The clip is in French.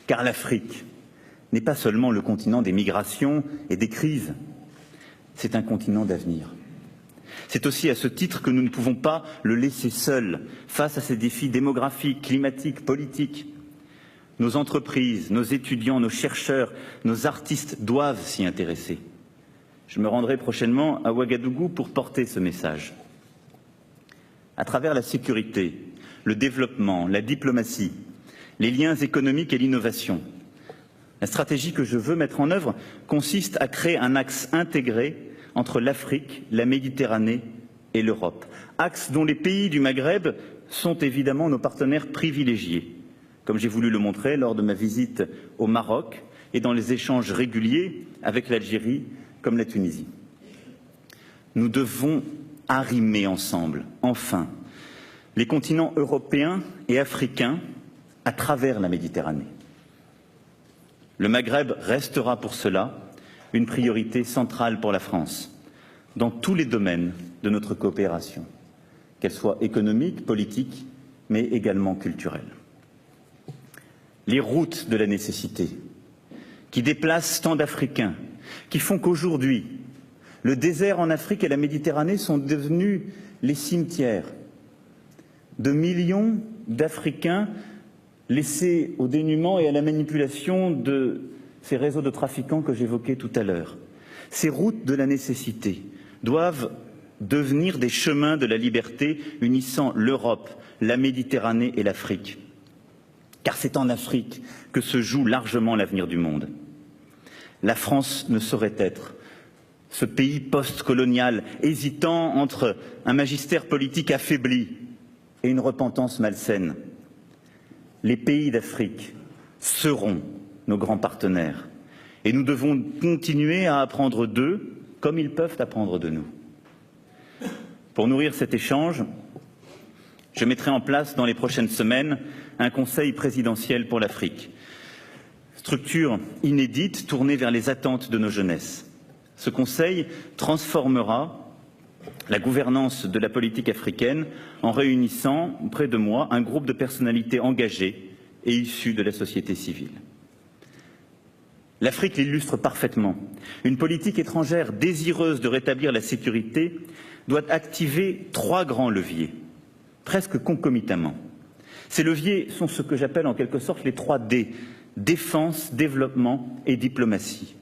car l'Afrique n'est pas seulement le continent des migrations et des crises, c'est un continent d'avenir. C'est aussi à ce titre que nous ne pouvons pas le laisser seul face à ces défis démographiques, climatiques, politiques. Nos entreprises, nos étudiants, nos chercheurs, nos artistes doivent s'y intéresser. Je me rendrai prochainement à Ouagadougou pour porter ce message. À travers la sécurité, le développement, la diplomatie, les liens économiques et l'innovation, la stratégie que je veux mettre en œuvre consiste à créer un axe intégré entre l'Afrique, la Méditerranée et l'Europe. Axe dont les pays du Maghreb sont évidemment nos partenaires privilégiés, comme j'ai voulu le montrer lors de ma visite au Maroc et dans les échanges réguliers avec l'Algérie comme la Tunisie. Nous devons arrimer ensemble, enfin, les continents européens et africains à travers la Méditerranée. Le Maghreb restera pour cela une priorité centrale pour la France, dans tous les domaines de notre coopération, qu'elle soit économique, politique, mais également culturelle. Les routes de la nécessité, qui déplacent tant d'Africains, qui font qu'aujourd'hui, le désert en Afrique et la Méditerranée sont devenus les cimetières de millions d'Africains laissés au dénuement et à la manipulation de ces réseaux de trafiquants que j'évoquais tout à l'heure. Ces routes de la nécessité doivent devenir des chemins de la liberté unissant l'Europe, la Méditerranée et l'Afrique. Car c'est en Afrique que se joue largement l'avenir du monde. La France ne saurait être ce pays post-colonial hésitant entre un magistère politique affaibli et une repentance malsaine. Les pays d'Afrique seront nos grands partenaires et nous devons continuer à apprendre d'eux comme ils peuvent apprendre de nous. Pour nourrir cet échange, je mettrai en place dans les prochaines semaines un conseil présidentiel pour l'Afrique, structure inédite tournée vers les attentes de nos jeunesses. Ce conseil transformera la gouvernance de la politique africaine en réunissant près de moi un groupe de personnalités engagées et issues de la société civile. L'Afrique l'illustre parfaitement. Une politique étrangère désireuse de rétablir la sécurité doit activer 3 grands leviers, presque concomitamment. Ces leviers sont ce que j'appelle en quelque sorte les 3 D, défense, développement et diplomatie.